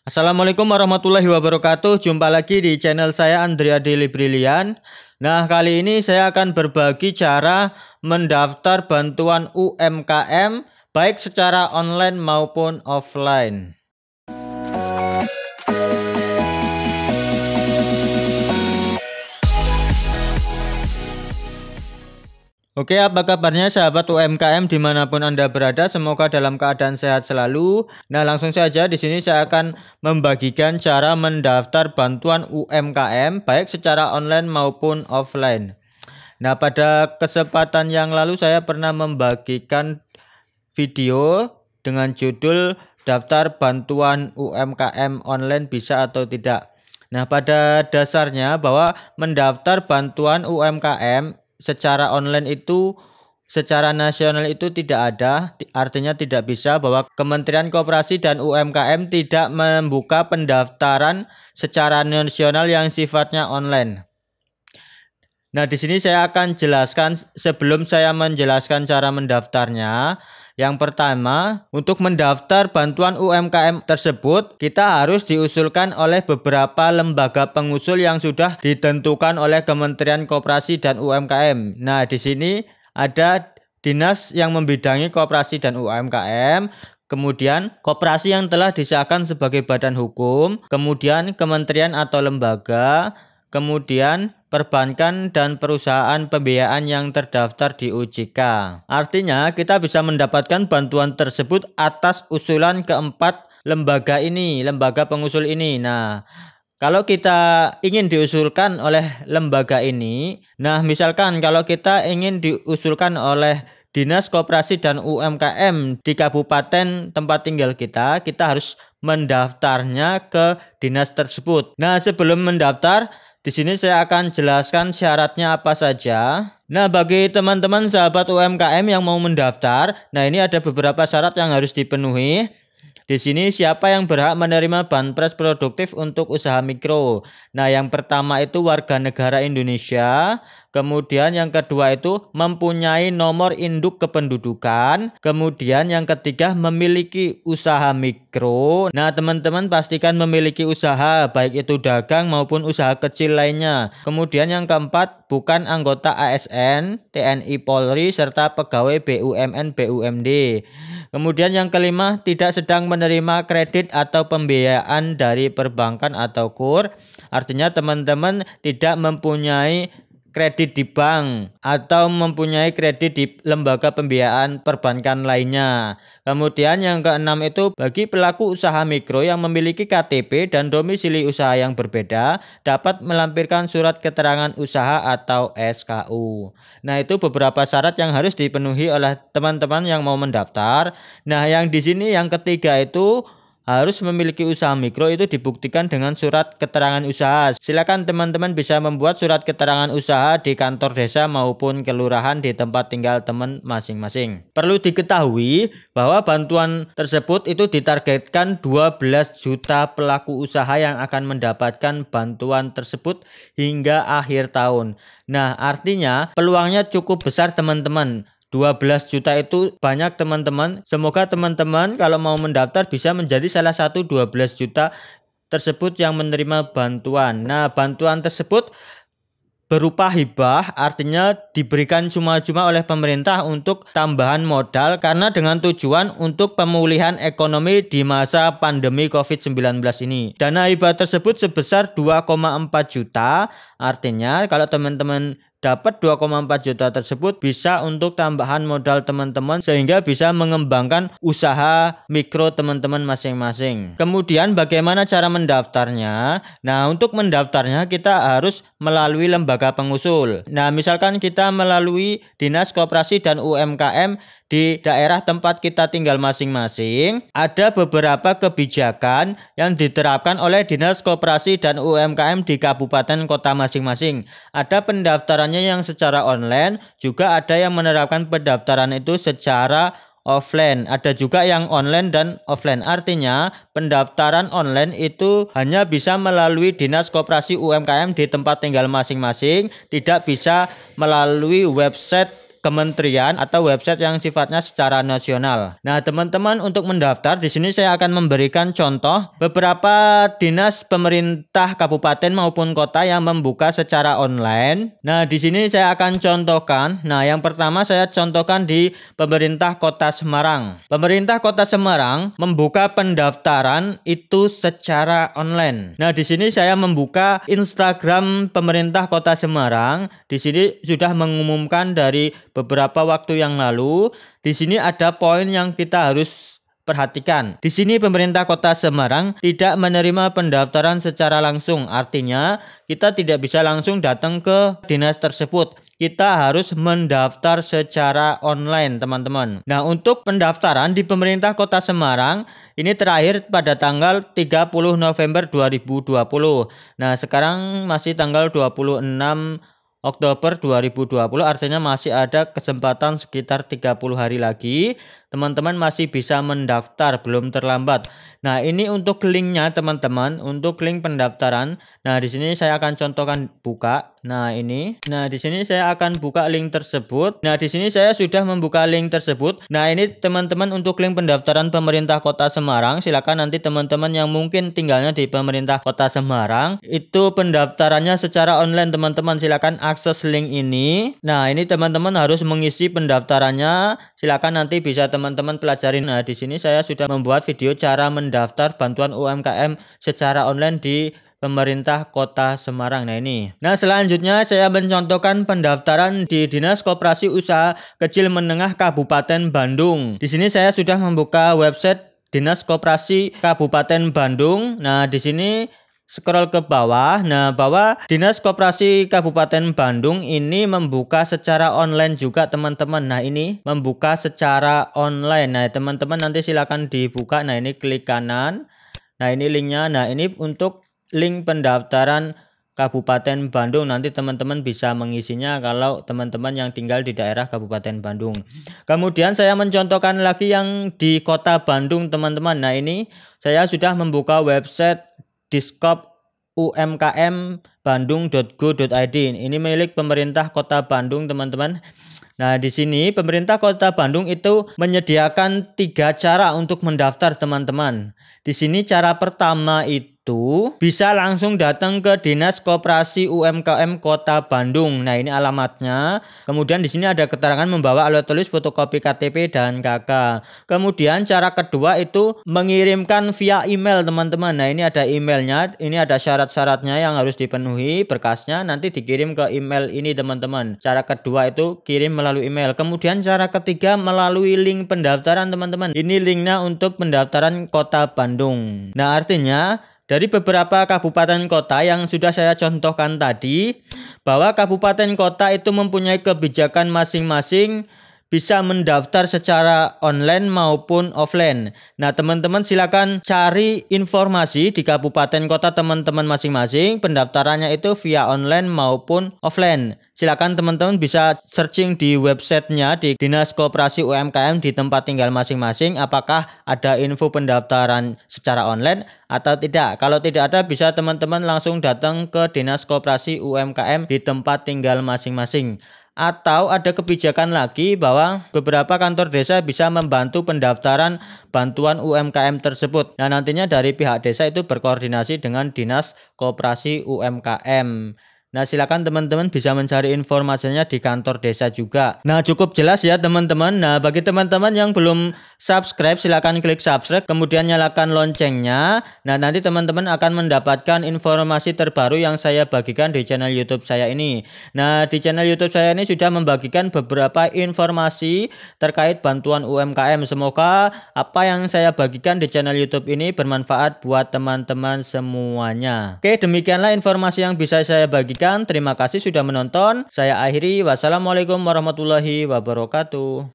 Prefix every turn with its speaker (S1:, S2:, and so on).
S1: Assalamualaikum warahmatullahi wabarakatuh. Jumpa lagi di channel saya Andrea Daily Brilian. Nah, kali ini saya akan berbagi cara mendaftar bantuan UMKM baik secara online maupun offline. Oke, apa kabarnya sahabat UMKM dimanapun Anda berada? Semoga dalam keadaan sehat selalu. Nah, langsung saja di sini saya akan membagikan cara mendaftar bantuan UMKM baik secara online maupun offline. Nah, pada kesempatan yang lalu saya pernah membagikan video dengan judul daftar bantuan UMKM online bisa atau tidak. Nah, pada dasarnya bahwa mendaftar bantuan UMKM secara online itu secara nasional itu tidak ada, artinya tidak bisa, bahwa Kementerian Koperasi dan UMKM tidak membuka pendaftaran secara nasional yang sifatnya online. Nah, di sini saya akan jelaskan sebelum saya menjelaskan cara mendaftarnya. Yang pertama, untuk mendaftar bantuan UMKM tersebut, kita harus diusulkan oleh beberapa lembaga pengusul yang sudah ditentukan oleh Kementerian Koperasi dan UMKM. Nah, di sini ada dinas yang membidangi koperasi dan UMKM, kemudian koperasi yang telah disahkan sebagai badan hukum, kemudian kementerian atau lembaga, kemudian perbankan dan perusahaan pembiayaan yang terdaftar di OJK. Artinya kita bisa mendapatkan bantuan tersebut atas usulan keempat lembaga ini, lembaga pengusul ini. Nah, kalau kita ingin diusulkan oleh lembaga ini, nah misalkan kalau kita ingin diusulkan oleh Dinas Koperasi dan UMKM di kabupaten tempat tinggal kita harus mendaftarnya ke dinas tersebut. Nah, sebelum mendaftar, di sini saya akan jelaskan syaratnya apa saja. Nah, bagi teman-teman sahabat UMKM yang mau mendaftar, nah ini ada beberapa syarat yang harus dipenuhi. Di sini siapa yang berhak menerima banpres produktif untuk usaha mikro. Nah, yang pertama itu warga negara Indonesia. Kemudian yang kedua itu mempunyai nomor induk kependudukan. Kemudian yang ketiga memiliki usaha mikro. Nah, teman-teman pastikan memiliki usaha baik itu dagang maupun usaha kecil lainnya. Kemudian yang keempat bukan anggota ASN, TNI Polri serta pegawai BUMN BUMD. Kemudian yang kelima tidak sedang menerima kredit atau pembiayaan dari perbankan atau KUR. Artinya teman-teman tidak mempunyai kredit di bank atau mempunyai kredit di lembaga pembiayaan perbankan lainnya. Kemudian yang keenam itu bagi pelaku usaha mikro yang memiliki KTP dan domisili usaha yang berbeda dapat melampirkan surat keterangan usaha atau SKU. Nah, itu beberapa syarat yang harus dipenuhi oleh teman-teman yang mau mendaftar. Nah, yang di sini yang ketiga itu harus memiliki usaha mikro itu dibuktikan dengan surat keterangan usaha. Silakan teman-teman bisa membuat surat keterangan usaha di kantor desa maupun kelurahan di tempat tinggal teman masing-masing. Perlu diketahui bahwa bantuan tersebut itu ditargetkan 12 juta pelaku usaha yang akan mendapatkan bantuan tersebut hingga akhir tahun. Nah, artinya peluangnya cukup besar teman-teman. 12 juta itu banyak teman-teman. Semoga teman-teman kalau mau mendaftar bisa menjadi salah satu 12 juta tersebut yang menerima bantuan. Nah, bantuan tersebut berupa hibah, artinya diberikan cuma-cuma oleh pemerintah untuk tambahan modal karena dengan tujuan untuk pemulihan ekonomi di masa pandemi COVID-19 ini. Dana hibah tersebut sebesar 2,4 juta. Artinya kalau teman-teman dapat 2,4 juta tersebut bisa untuk tambahan modal teman-teman sehingga bisa mengembangkan usaha mikro teman-teman masing-masing. Kemudian bagaimana cara mendaftarnya? Nah, untuk mendaftarnya kita harus melalui lembaga pengusul. Nah, misalkan kita melalui Dinas Koperasi dan UMKM di daerah tempat kita tinggal masing-masing, ada beberapa kebijakan yang diterapkan oleh Dinas Koperasi dan UMKM di kabupaten kota masing-masing. Ada pendaftarannya yang secara online, juga ada yang menerapkan pendaftaran itu secara offline. Ada juga yang online dan offline. Artinya pendaftaran online itu hanya bisa melalui Dinas Koperasi UMKM di tempat tinggal masing-masing, tidak bisa melalui website kementerian atau website yang sifatnya secara nasional. Nah, teman-teman untuk mendaftar di sini saya akan memberikan contoh beberapa dinas pemerintah kabupaten maupun kota yang membuka secara online. Nah, di sini saya akan contohkan. Nah, yang pertama saya contohkan di pemerintah Kota Semarang. Pemerintah Kota Semarang membuka pendaftaran itu secara online. Nah, di sini saya membuka Instagram pemerintah Kota Semarang. Di sini sudah mengumumkan dari beberapa waktu yang lalu. Di sini ada poin yang kita harus perhatikan. Di sini pemerintah Kota Semarang tidak menerima pendaftaran secara langsung. Artinya kita tidak bisa langsung datang ke dinas tersebut. Kita harus mendaftar secara online, teman-teman. Nah, untuk pendaftaran di pemerintah Kota Semarang ini terakhir pada tanggal 30 November 2020. Nah, sekarang masih tanggal 26 Oktober 2020, artinya masih ada kesempatan sekitar 30 hari lagi. Teman-teman masih bisa mendaftar, belum terlambat. Nah, ini untuk linknya teman-teman, untuk link pendaftaran. Nah, di sini saya akan contohkan buka. Nah, ini. Nah, di sini saya akan buka link tersebut. Nah, di sini saya sudah membuka link tersebut. Nah, ini teman-teman untuk link pendaftaran pemerintah Kota Semarang. Silakan nanti teman-teman yang mungkin tinggalnya di pemerintah Kota Semarang, itu pendaftarannya secara online, teman-teman. Silakan akses link ini. Nah, ini teman-teman harus mengisi pendaftarannya. Silakan nanti bisa teman-teman pelajarin. Nah, di sini saya sudah membuat video cara mendaftar bantuan UMKM secara online di pemerintah Kota Semarang. Nah, ini. Nah, selanjutnya saya mencontohkan pendaftaran di Dinas Koperasi Usaha Kecil Menengah Kabupaten Bandung. Di sini saya sudah membuka website Dinas Koperasi Kabupaten Bandung. Nah, di sini scroll ke bawah. Nah, bawah Dinas Koperasi Kabupaten Bandung ini membuka secara online juga, teman-teman. Nah, ini membuka secara online. Nah, teman-teman nanti silakan dibuka. Nah, ini klik kanan. Nah, ini linknya. Nah, ini untuk link pendaftaran Kabupaten Bandung. Nanti teman-teman bisa mengisinya kalau teman-teman yang tinggal di daerah Kabupaten Bandung. Kemudian saya mencontohkan lagi yang di Kota Bandung, teman-teman. Nah, ini saya sudah membuka website Diskop UMKM bandung.go.id. Ini milik pemerintah Kota Bandung, teman-teman. Nah, di sini pemerintah Kota Bandung itu menyediakan 3 cara untuk mendaftar, teman-teman. Di sini cara pertama itu bisa langsung datang ke Dinas Koperasi UMKM Kota Bandung. Nah, ini alamatnya. Kemudian di sini ada keterangan membawa alat tulis, fotokopi KTP dan KK. Kemudian cara kedua itu mengirimkan via email, teman-teman. Nah, ini ada emailnya. Ini ada syarat-syaratnya yang harus dipenuhi, berkasnya nanti dikirim ke email ini, teman-teman. Cara kedua itu kirim melalui email. Kemudian cara ketiga melalui link pendaftaran, teman-teman. Ini linknya untuk pendaftaran Kota Bandung. Nah, artinya dari beberapa kabupaten kota yang sudah saya contohkan tadi, bahwa kabupaten kota itu mempunyai kebijakan masing-masing bisa mendaftar secara online maupun offline. Nah, teman-teman silakan cari informasi di kabupaten kota teman-teman masing-masing. Pendaftarannya itu via online maupun offline. Silakan teman-teman bisa searching di websitenya di Dinas Koperasi UMKM di tempat tinggal masing-masing. Apakah ada info pendaftaran secara online atau tidak. Kalau tidak ada, bisa teman-teman langsung datang ke Dinas Koperasi UMKM di tempat tinggal masing-masing. Atau ada kebijakan lagi bahwa beberapa kantor desa bisa membantu pendaftaran bantuan UMKM tersebut. Nah, nantinya dari pihak desa itu berkoordinasi dengan Dinas Koperasi UMKM. Nah, silakan teman-teman bisa mencari informasinya di kantor desa juga. Nah, cukup jelas ya teman-teman. Nah, bagi teman-teman yang belum subscribe, silakan klik subscribe, kemudian nyalakan loncengnya. Nah, nanti teman-teman akan mendapatkan informasi terbaru yang saya bagikan di channel YouTube saya ini. Nah, di channel YouTube saya ini sudah membagikan beberapa informasi terkait bantuan UMKM. Semoga apa yang saya bagikan di channel YouTube ini bermanfaat buat teman-teman semuanya. Oke, demikianlah informasi yang bisa saya bagikan. Terima kasih sudah menonton. Saya akhiri. Wassalamualaikum warahmatullahi wabarakatuh.